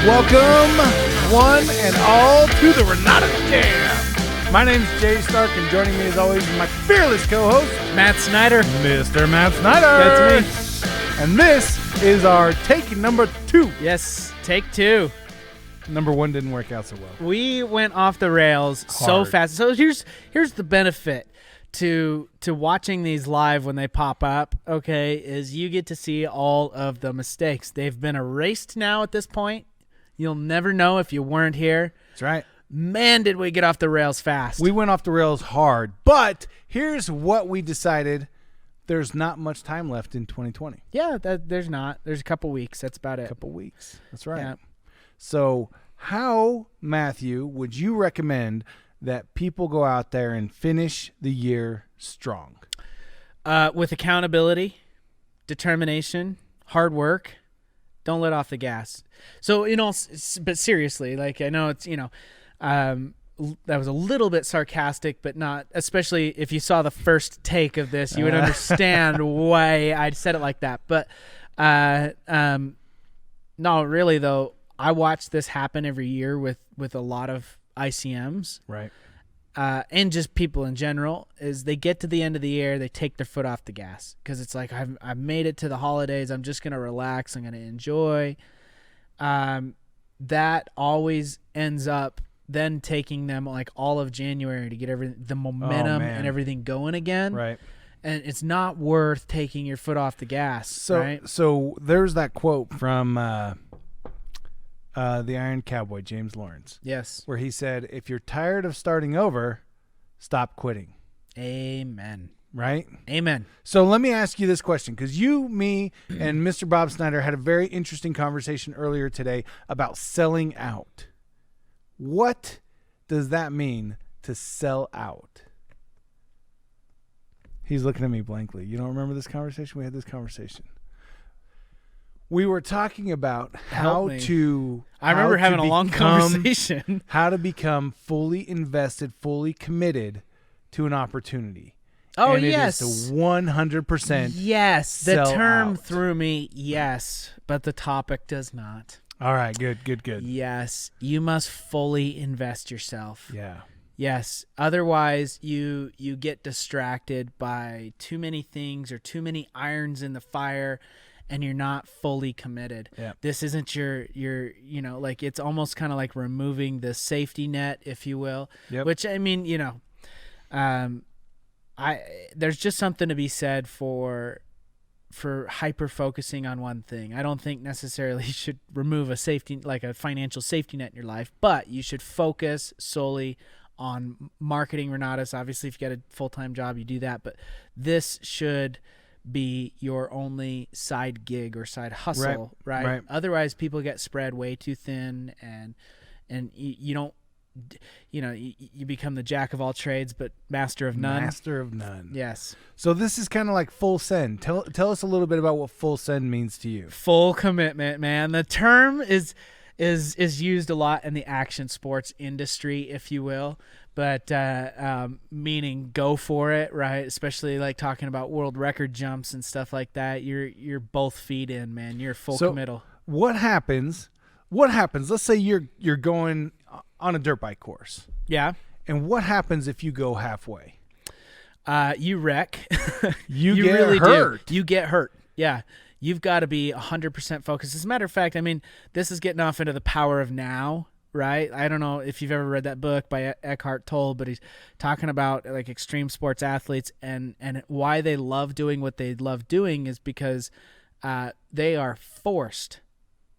Welcome, one and all, to the Renatus J.A.M. My name is Jay Stark, and joining me as always is my fearless co-host, Matt Snyder. Mr. Matt Snyder. That's me. And this is our take number 2. Yes, take 2. Number 1 didn't work out so well. We went off the rails so fast. So here's the benefit to watching these live when they pop up, okay, is you get to see all of the mistakes. They've been erased now at this point. You'll never know if you weren't here. That's right. Man, did we get off the rails fast. We went off the rails hard, but here's what we decided. There's not much time left in 2020. Yeah, there's not. There's a couple weeks. That's about it. A couple weeks. That's right. Yeah. So how, Matthew, would you recommend that people go out there and finish the year strong? With accountability, determination, hard work. Don't let off the gas. So, but seriously, like, I know it's, that was a little bit sarcastic, but not, especially if you saw the first take of this, you would understand why I said it like that. But no, really, though, I watch this happen every year with a lot of ICMs. Right. And just people in general, is they get to the end of the year, they take their foot off the gas because it's like, I've made it to the holidays. I'm just going to relax. I'm going to enjoy. That always ends up then taking them like all of January to get the momentum and everything going again. Right. And it's not worth taking your foot off the gas. Right? So there's that quote from the Iron Cowboy, James Lawrence. Yes. Where he said, if you're tired of starting over, stop quitting. Amen. Right? Amen. So let me ask you this question, because you, me, and Mr. Bob Snyder had a very interesting conversation earlier today about selling out. What does that mean to sell out? He's looking at me blankly. You don't remember this conversation? We had this conversation. We were talking about how to... I remember having a long conversation. How to become fully invested, fully committed to an opportunity. Oh, and yes. It is to 100% Yes. The term out. threw me, yes, but the topic does not. All right, good. Yes. You must fully invest yourself. Yeah. Yes. Otherwise, you get distracted by too many things or too many irons in the fire, and you're not fully committed. Yeah. This isn't your like, it's almost kind of like removing the safety net, if you will. Yep. Which, I mean, there's just something to be said for hyper focusing on one thing. I don't think necessarily you should remove a safety, like a financial safety net in your life, but you should focus solely on marketing Renatus. Obviously, if you got a full-time job, you do that, but this should be your only side gig or side hustle, right? Otherwise, people get spread way too thin, and you don't, you become the jack of all trades, but master of none. Master of none. Yes. So this is kind of like full send. Tell us a little bit about what full send means to you. Full commitment, man. The term is used a lot in the action sports industry, if you will, but meaning go for it, right? Especially like talking about world record jumps and stuff like that. You're both feet in, man. You're full committal. What happens? Let's say you're going on a dirt bike course. Yeah. And what happens if you go halfway? You wreck. You get really hurt. You get hurt. Yeah. You've got to be 100% focused. As a matter of fact, I mean, this is getting off into the power of now, right? I don't know if you've ever read that book by Eckhart Tolle, but he's talking about like extreme sports athletes and why they love doing what they love doing is because they are forced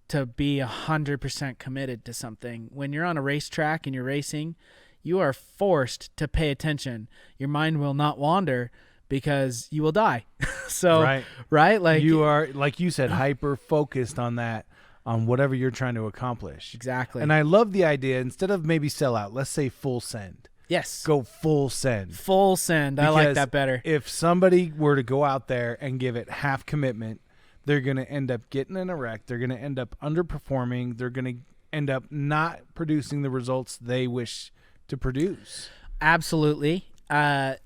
to be 100% committed to something. When you're on a racetrack and you're racing, you are forced to pay attention. Your mind will not wander because you will die. So, right? Like you are, like you said, hyper focused on that, on whatever you're trying to accomplish. Exactly. And I love the idea, instead of maybe sell out, let's say full send. Yes. Go full send. Full send. I like that better. If somebody were to go out there and give it half commitment, they're going to end up getting in a wreck. They're going to end up underperforming. They're going to end up not producing the results they wish to produce. Absolutely. I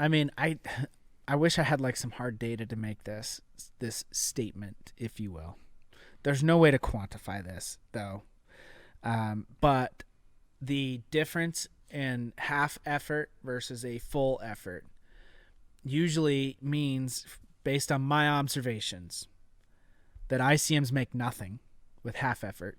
mean, I wish I had like some hard data to make this statement, if you will. There's no way to quantify this, though. But the difference in half effort versus a full effort usually means, based on my observations, that ICMs make nothing with half effort.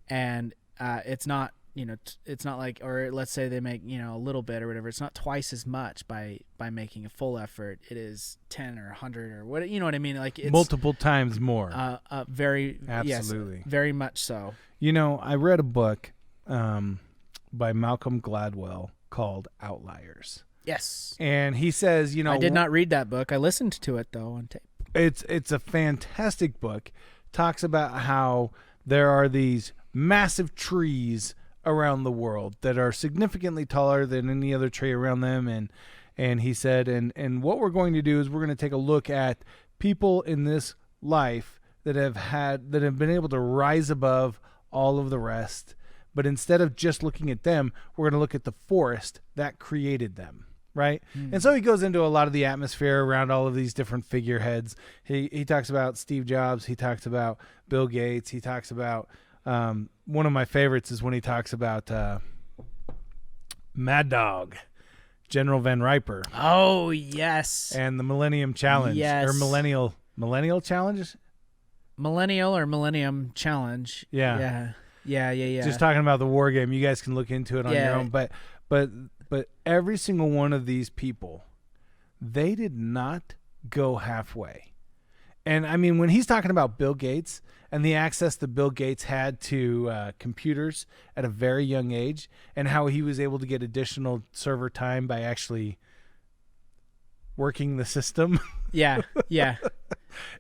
And it's not, it's not like, or let's say they make, a little bit or whatever. It's not twice as much by making a full effort. It is 10 or 100 or what, you know what I mean? Like, it's multiple times more. Very, absolutely. Yes, very much so. I read a book by Malcolm Gladwell called Outliers. Yes. And he says, I did not read that book. I listened to it, though, on tape. It's a fantastic book. Talks about how there are these massive trees around the world that are significantly taller than any other tree around them. And he said, and what we're going to do is we're going to take a look at people in this life that have been able to rise above all of the rest. But instead of just looking at them, we're going to look at the forest that created them. Right. And so he goes into a lot of the atmosphere around all of these different figureheads. He talks about Steve Jobs. He talks about Bill Gates. He talks about one of my favorites is when he talks about Mad Dog, General Van Riper. Oh, yes. And the Millennium Challenge. Yes. Or Millennial Challenge? Millennial or Millennium Challenge. Yeah. Yeah. Just talking about the war game. You guys can look into it on your own. But every single one of these people, they did not go halfway. And I mean, when he's talking about Bill Gates and the access that Bill Gates had to computers at a very young age, and how he was able to get additional server time by actually working the system. Yeah.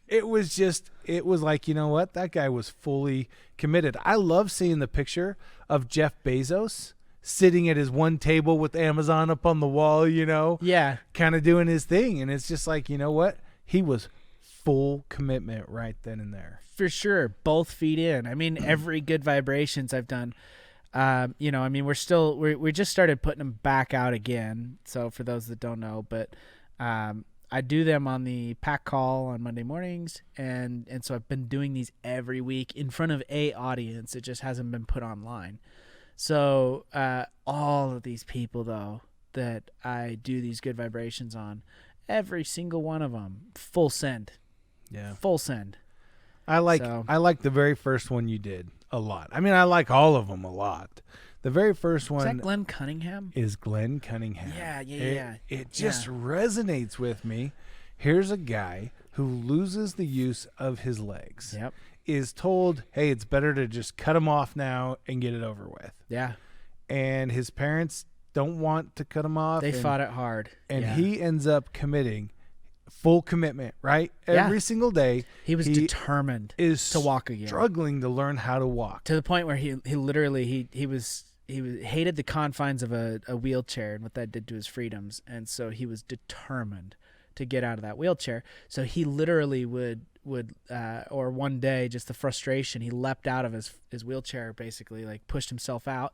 It was like, you know what? That guy was fully committed. I love seeing the picture of Jeff Bezos sitting at his one table with Amazon up on the wall, Yeah. kind of doing his thing. And it's just like, you know what? He was full commitment right then and there. For sure. Both feet in. I mean, every good vibrations I've done, we just started putting them back out again. So for those that don't know, but I do them on the pack call on Monday mornings. And so I've been doing these every week in front of a audience. It just hasn't been put online. So all of these people, though, that I do these good vibrations on, every single one of them, full send. Yeah. Full send. I like the very first one you did a lot. I mean, I like all of them a lot. The very first one. Is that Glenn Cunningham? Is Glenn Cunningham. Yeah. It just resonates with me. Here's a guy who loses the use of his legs. Yep. Is told, hey, it's better to just cut him off now and get it over with. Yeah. And his parents don't want to cut him off. They fought it hard. And he ends up committing full commitment, right? Every single day. He was determined to walk again. Struggling to learn how to walk. To the point where he literally hated the confines of a wheelchair and what that did to his freedoms. And so he was determined to get out of that wheelchair. So he literally would or one day, just the frustration, he leapt out of his wheelchair, basically, like pushed himself out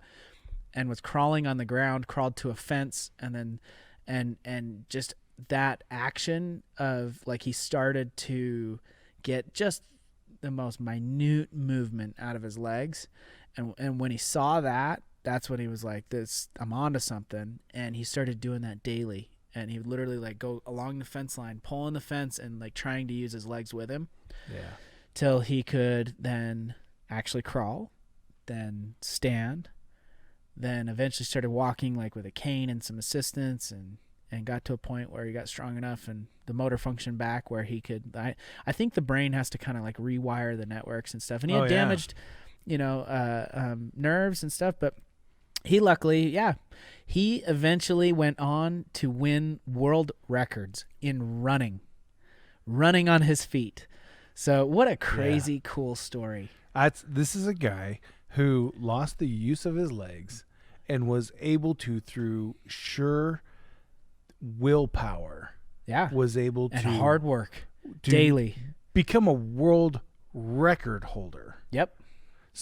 and was crawling on the ground, crawled to a fence, and then and just that action of, like, he started to get just the most minute movement out of his legs, and when he saw that, that's when he was like, I'm onto something. And he started doing that daily. And he would literally, like, go along the fence line, pulling the fence and, like, trying to use his legs with him. Yeah. Till he could then actually crawl, then stand, then eventually started walking, like, with a cane and some assistance, and got to a point where he got strong enough and the motor function back where he could, I think the brain has to kind of, like, rewire the networks and stuff. And he had damaged, nerves and stuff, but he luckily, he eventually went on to win world records in running on his feet. So what a crazy, cool story. This is a guy who lost the use of his legs and was able to, through sure willpower, was able to, and hard work daily, become a world record holder. Yep.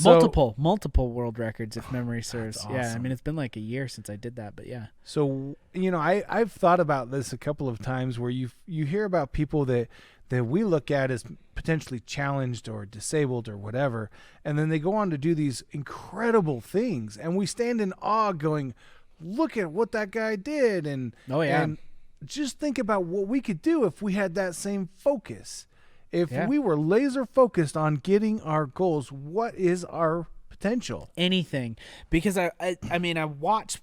multiple world records, if memory serves. That's Yeah, I awesome. mean, it's been like a year since I did that, but yeah. So, I've thought about this a couple of times where you hear about people that we look at as potentially challenged or disabled or whatever, and then they go on to do these incredible things, and we stand in awe going, look at what that guy did. And Oh, yeah. and just think about what we could do if we had that same focus. If Yeah. we were laser focused on getting our goals, what is our potential? Anything. Because I mean, I watch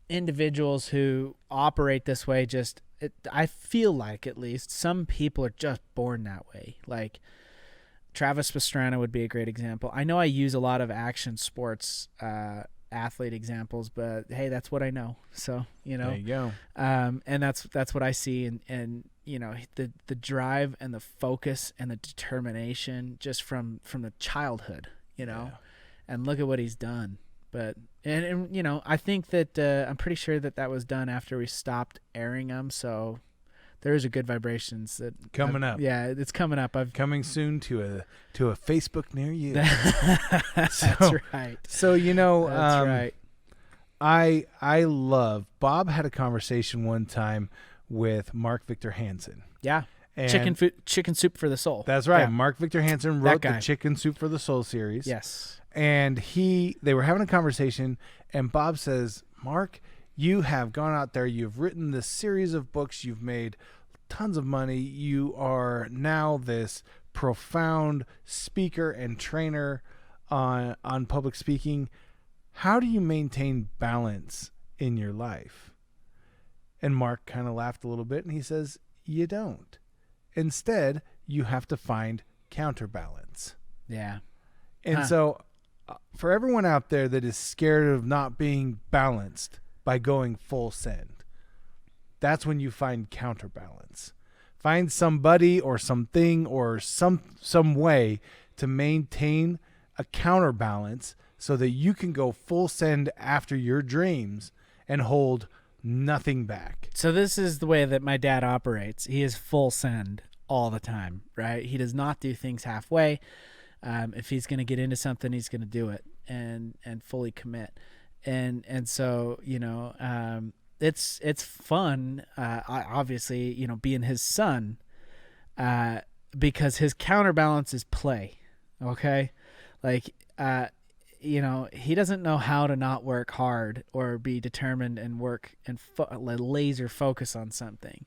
individuals who operate this way. I feel like, at least, some people are just born that way. Like Travis Pastrana would be a great example. I know I use a lot of action sports athlete examples, but hey, that's what I know. So, There you go. and that's what I see. And the drive and the focus and the determination just from the childhood, Yeah. and look at what he's done. But and I think that I'm pretty sure that was done after we stopped airing them. So there is a good vibrations that Coming up. Yeah, it's coming up. Coming soon to a Facebook near you. That's right. So That's right. I love Bob had a conversation one time with Mark Victor Hansen. Yeah. And Chicken Soup for the Soul. That's right. Yeah. Mark Victor Hansen That wrote guy. the Chicken Soup for the Soul series. Yes. And they were having a conversation, and Bob says, Mark, you have gone out there, you've written this series of books, you've made tons of money, you are now this profound speaker and trainer on public speaking. How do you maintain balance in your life? And Mark kind of laughed a little bit, and he says, you don't. Instead, you have to find counterbalance. Yeah. And so for everyone out there that is scared of not being balanced by going full send, that's when you find counterbalance. Find somebody or something or some way to maintain a counterbalance so that you can go full send after your dreams and hold nothing back. So this is the way that my dad operates. He is full send all the time, right? He does not do things halfway. If he's going to get into something, he's going to do it and fully commit. And so, it's fun. Obviously, being his son, because his counterbalance is play. Okay. Like, he doesn't know how to not work hard or be determined and work and laser focus on something.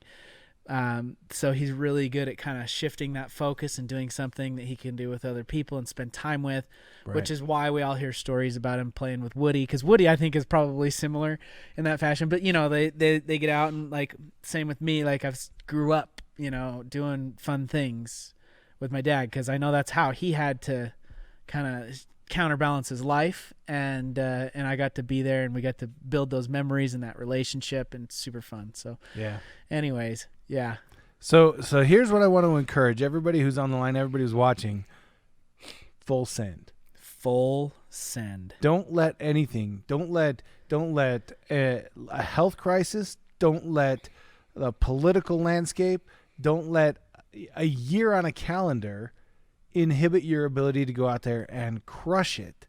So he's really good at kind of shifting that focus and doing something that he can do with other people and spend time with, Right. which is why we all hear stories about him playing with Woody, because Woody, I think, is probably similar in that fashion. But, they get out and, like, same with me, like, I've grew up, doing fun things with my dad, because I know that's how he had to kind of counterbalance his life, and I got to be there, and we got to build those memories and that relationship, and it's super fun. So Yeah. anyways, yeah. So here's what I want to encourage everybody who's on the line, everybody who's watching: full send. Full send. Don't let anything. Don't let a health crisis. Don't let the political landscape. Don't let a year on a calendar inhibit your ability to go out there and crush it.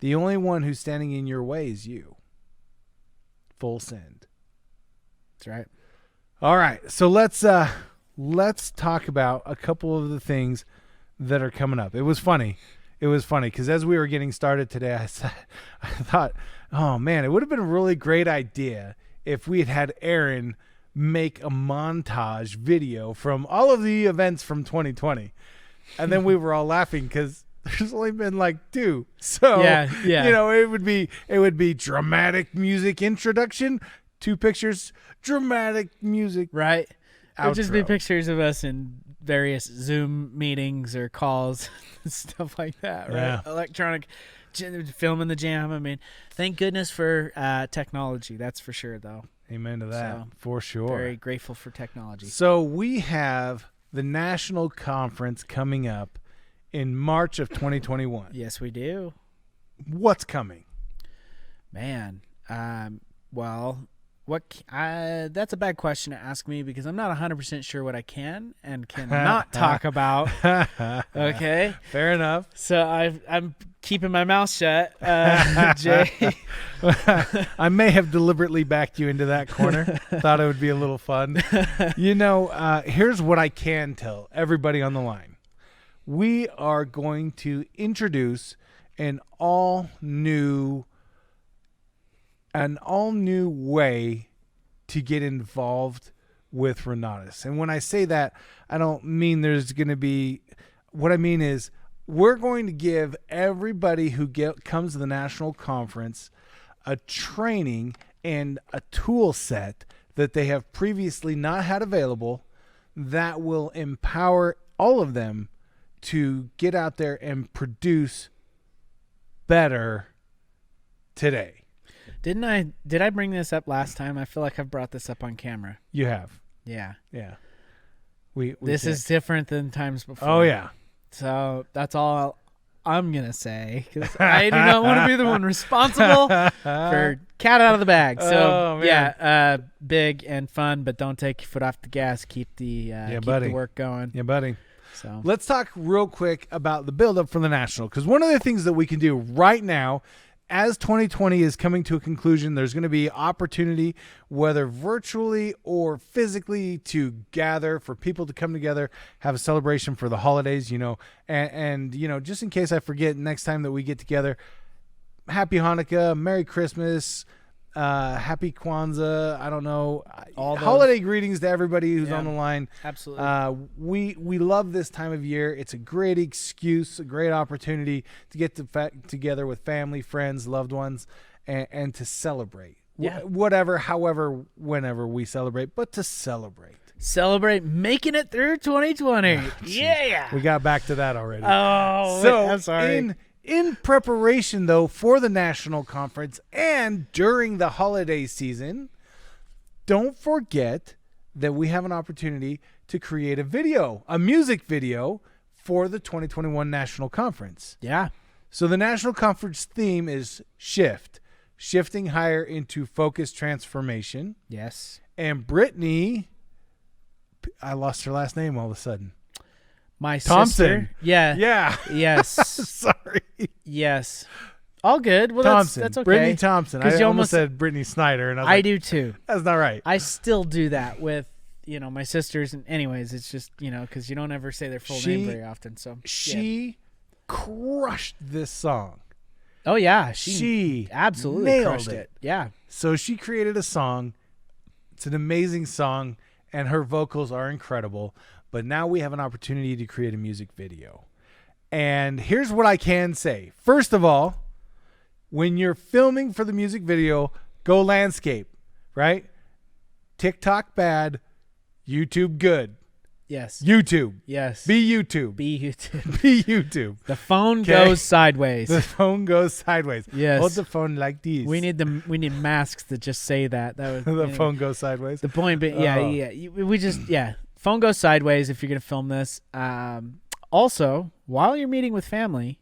The only one who's standing in your way is you. Full send. That's right. All right, so let's talk about a couple of the things that are coming up. It was funny because as we were getting started today, I thought, oh man, it would have been a really great idea if we had Aaron make a montage video from all of the events from 2020. And then we were all laughing because there's only been like 2. So Yeah. it would be dramatic music introduction, 2 pictures, dramatic music. Right. It would just be Outro. pictures of us in various Zoom meetings or calls and stuff like that, right? Yeah. Electronic filming the jam. I mean, thank goodness for technology. That's for sure, though. Amen to that, So, for sure. Very grateful for technology. So we have the national conference coming up in March of 2021. Yes, we do. What's coming? Man. Well, That's a bad question to ask me because I'm not 100% sure what I can and cannot talk about. Okay. Fair enough. So I'm keeping my mouth shut. Jay. I may have deliberately backed you into that corner. Thought it would be a little fun. Here's what I can tell everybody on the line. We are going to introduce an all new way to get involved with Renatus. And when I say that, I don't mean there's going to be, what I mean is we're going to give everybody who comes to the national conference a training and a tool set that they have previously not had available that will empower all of them to get out there and produce better today. Did I bring this up last time? I feel like I've brought this up on camera. You have. Yeah. This is different than times before. Oh yeah. So that's all I'm gonna say because I do not want to be the one responsible for cat out of the bag. So big and fun, but don't take your foot off the gas. Keep the work going. Yeah, buddy. So let's talk real quick about the buildup for the national, because one of the things that we can do right now, as 2020 is coming to a conclusion, there's going to be opportunity, whether virtually or physically, to gather, for people to come together, have a celebration for the holidays, and just in case I forget, next time that we get together, Happy Hanukkah, Merry Christmas, Happy Kwanzaa. I don't know. All holiday greetings to everybody who's on the line. Absolutely. We love this time of year. It's a great excuse, a great opportunity to get together with family, friends, loved ones, and to celebrate. Yeah. Whatever, however, whenever we celebrate, but to celebrate. Celebrate making it through 2020. Yeah. We got back to that already. Oh, so I'm sorry. In preparation, though, for the national conference and during the holiday season, don't forget that we have an opportunity to create a music video for the 2021 national conference. Yeah. So the national conference theme is shifting higher into focused transformation. Yes. And Brittany, I lost her last name all of a sudden. My Thompson. sister. Yeah. Yeah. Yes. Sorry. Yes. All good. Well, Thompson. that's okay. Brittany Thompson. I you almost said Brittany Snyder, and I do too. That's not right. I still do that with my sisters, and anyways, it's just because you don't ever say their full name very often. So she crushed this song. Oh yeah, she absolutely nailed crushed it. Yeah. So she created a song. It's an amazing song, and her vocals are incredible. But now we have an opportunity to create a music video. And here's what I can say. First of all, when you're filming for the music video, go landscape, right? TikTok bad, YouTube good. Yes. YouTube. Yes. Be YouTube. Be YouTube. Be YouTube. The phone goes sideways. The phone goes sideways. Yes. Hold the phone like this. We need masks that just say that. That was the phone goes sideways. The point, but phone goes sideways if you're gonna film this. Also, while you're meeting with family,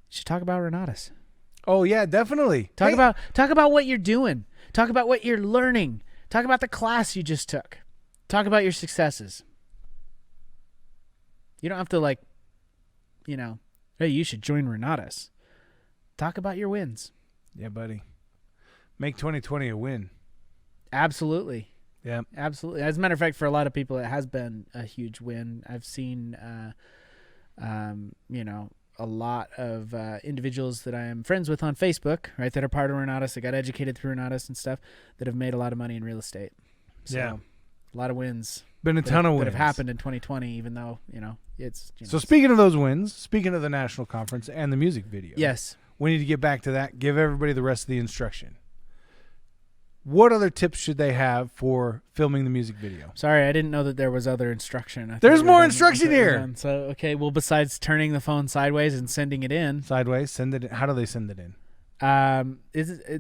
you should talk about Renatus. Oh yeah, definitely. Talk about what you're doing. Talk about what you're learning. Talk about the class you just took. Talk about your successes. You don't have to hey, you should join Renatus. Talk about your wins. Yeah, buddy. Make 2020 a win. Absolutely. Yeah, absolutely. As a matter of fact, for a lot of people, it has been a huge win. I've seen, a lot of individuals that I am friends with on Facebook, right, that are part of Renatus, that got educated through Renatus and stuff, that have made a lot of money in real estate. So, yeah, a lot of wins. Been a ton of wins that have happened in 2020, even though it's. So speaking of those wins, speaking of the national conference and the music video, yes, we need to get back to that. Give everybody the rest of the instruction. What other tips should they have for filming the music video? Sorry, I didn't know that there was other instruction. There's more instruction here. So, okay, well, besides turning the phone sideways and sending it in. Sideways, send it in. How do they send it in?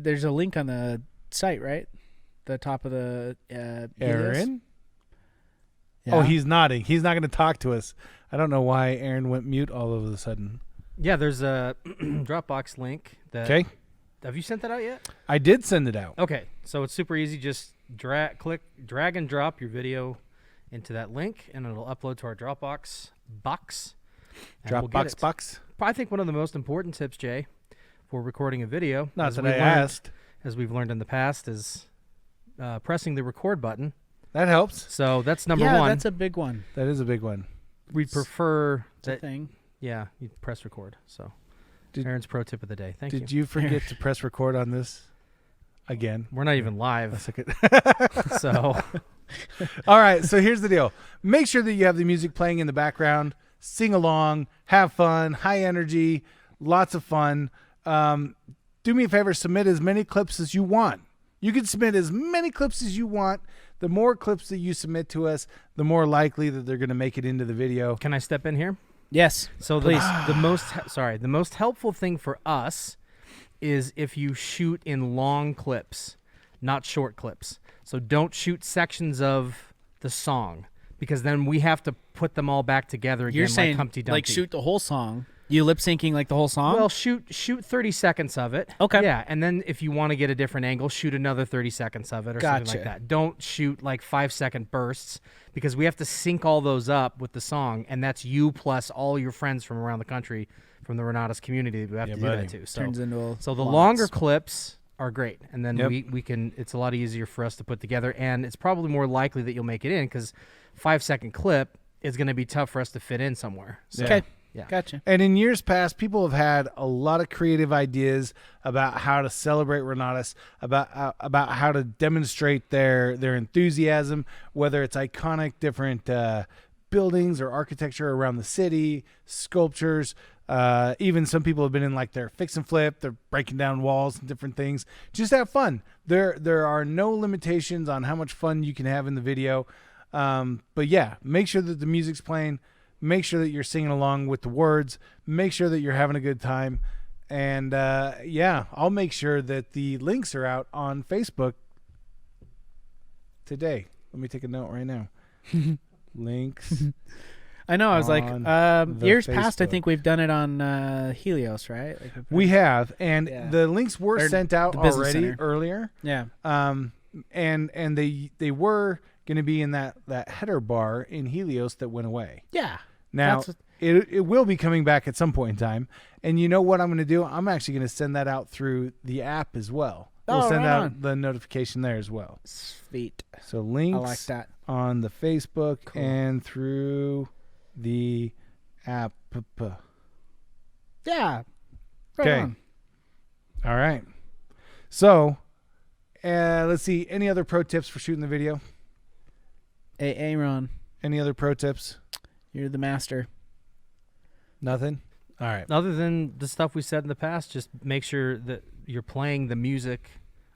There's a link on the site, right? The top of the Aaron? Yeah. Oh, he's nodding. He's not going to talk to us. I don't know why Aaron went mute all of a sudden. Yeah, there's a Dropbox link that Have you sent that out yet? I did send it out. Okay, so it's super easy. Just drag and drop your video into that link, and it'll upload to our Dropbox box. and we'll get Dropbox it. box. I think one of the most important tips, Jay, for recording a video, Not as that we I learned- asked. as we've learned in the past, is pressing the record button. That helps. So that's number yeah, one. that's a big one. That is a big one. We prefer It's a that. thing. Yeah, you press record. So, Did- Aaron's pro tip of the day. Thank Did you. you forget to press record on this again? We're not even A live, second. so All right, so here's the deal. Make sure that you have the music playing in the background. Sing along, have fun, high energy, lots of fun. Do me a favor, submit as many clips as you want. You can submit as many clips as you want. The more clips that you submit to us, the more likely that they're going to make it into the video. can I step in here? Yes. So Please. the most helpful thing for us is if you shoot in long clips, not short clips. So don't shoot sections of the song, because then we have to put them all back together again. You're saying like Humpty Dumpty. like shoot the whole song. You lip syncing like the whole song? Well, shoot 30 seconds of it. Okay. Yeah, and then if you want to get a different angle, shoot another 30 seconds of it or something Gotcha. like that. Don't shoot like 5-second bursts, because we have to sync all those up with the song, and that's you plus all your friends from around the country from the Renatus community. We have Yeah, to do buddy. that too. So, Turns into a so the lots. longer clips are great, and then Yep. we can. It's a lot easier for us to put together, and it's probably more likely that you'll make it in, because 5-second clip is going to be tough for us to fit in somewhere. So, Okay. Yeah. Gotcha. And in years past, people have had a lot of creative ideas about how to celebrate Renatus, about how to demonstrate their enthusiasm, whether it's iconic different buildings or architecture around the city, sculptures. Even some people have been in like their fix and flip, they're breaking down walls and different things. Just have fun. There are no limitations on how much fun you can have in the video. But yeah, make sure that the music's playing. Make sure that you're singing along with the words. Make sure that you're having a good time. And yeah, I'll make sure that the links are out on Facebook today. Let me take a note right now. Links. I know. I was like, on the years past, I Facebook. think we've done it on Helios, right? Like We have, and Yeah. the links were Or sent out the Business already Center. earlier. Yeah. And they were going to be in that header bar in Helios that went away. Yeah. Now, That's it will be coming back at some point in time. And you know what I'm going to do? I'm actually going to send that out through the app as well. We'll Oh, send right out on. the notification there as well. Sweet. So links I like that. on the Facebook Cool. and through the app. Yeah. Right Okay. on. All right. So, let's see. Any other pro tips for shooting the video? Hey, Aaron, Any other pro tips? you're the master. Nothing? All right. Other than the stuff we said in the past, just make sure that you're playing the music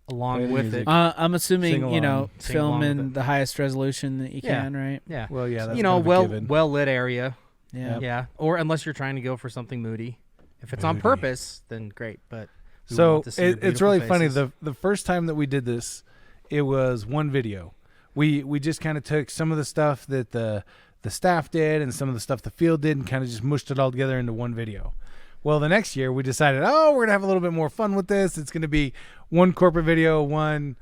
along Play the with music. it. I'm assuming, Sing you know, along. Sing film along with in it. the highest resolution that you Yeah. can, right? Yeah. Well, yeah, that's You know, kind of a well given. lit area. Yeah. Yep. Yeah. Or unless you're trying to go for something moody. If it's on Moody. purpose, then great. But we So want to see your it's beautiful really funny. faces. The first time that we did this, it was one video. We just kind of took some of the stuff that the staff did and some of the stuff the field did and kind of just mushed it all together into one video. Well, the next year we decided, we're gonna have a little bit more fun with this. It's gonna be one corporate video, one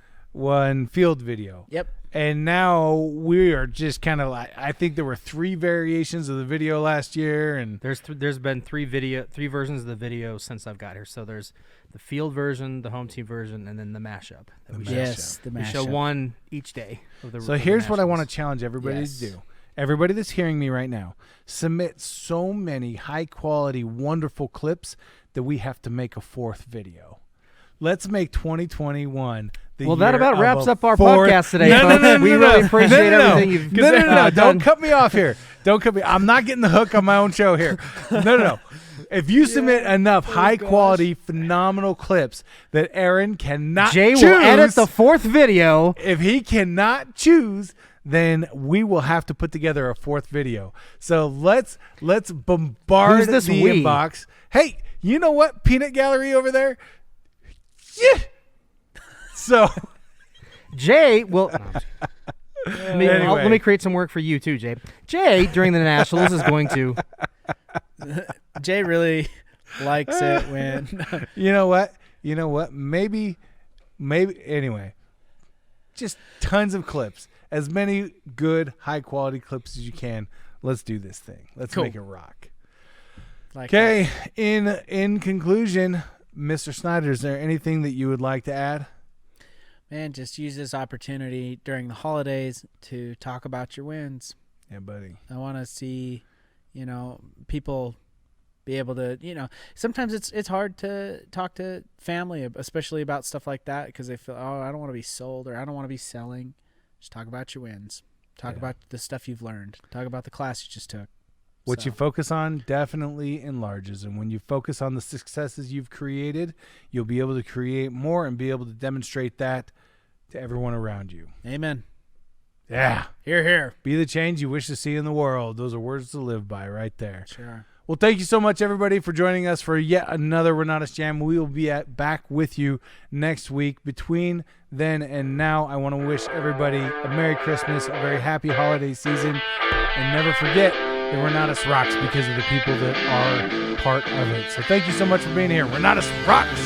field video. Yep. And now we are just kind of like, I think there were 3 variations of the video last year, and there's been three versions of the video since I've got here. So there's the field version, the home team version, and then the mashup. that we show. Yes, the We show mashup. one each day. so here's what I want to challenge everybody Yes. to do. Everybody that's hearing me right now, submit so many high quality, wonderful clips that we have to make a 4th video. Let's make 2021 the Well, that year about of wraps a up our 4th podcast today. No, no, folks. no, no, we no, really no. appreciate No, no, no. everything you've No, no, no, done. don't cut me off here. Don't cut me. I'm not getting the hook on my own show here. No, no, no. If you submit enough high quality, phenomenal clips that Aaron cannot Jay choose, will edit the 4th video. if he cannot choose, then we will have to put together a 4th video. So let's bombard Who's this the we? inbox. Hey, you know what? Peanut Gallery over there? Yeah. So Jay will. Let me, Anyway. let me create some work for you too, Jay. Jay, during the Nationals, is going to. Jay really likes it when you know what? You know what? Maybe anyway. Just tons of clips. As many good, high-quality clips as you can. Let's do this thing. Let's Cool. make it rock. Like Okay, in conclusion, Mr. Snyder, is there anything that you would like to add? Man, just use this opportunity during the holidays to talk about your wins. Yeah, buddy. I want to see, people be able to, sometimes it's hard to talk to family, especially about stuff like that, because they feel, oh, I don't want to be sold or I don't want to be selling. Just talk about your wins. Talk about the stuff you've learned. Talk about the class you just took. What So, you focus on definitely enlarges. And when you focus on the successes you've created, you'll be able to create more and be able to demonstrate that to everyone around you. Amen. Yeah. Hear, hear. Be the change you wish to see in the world. Those are words to live by right there. Sure. Well, thank you so much, everybody, for joining us for yet another Renatus Jam. We will be back with you next week. Between then and now, I want to wish everybody a Merry Christmas, a very happy holiday season, and never forget that Renatus rocks because of the people that are part of it. So thank you so much for being here. Renatus rocks!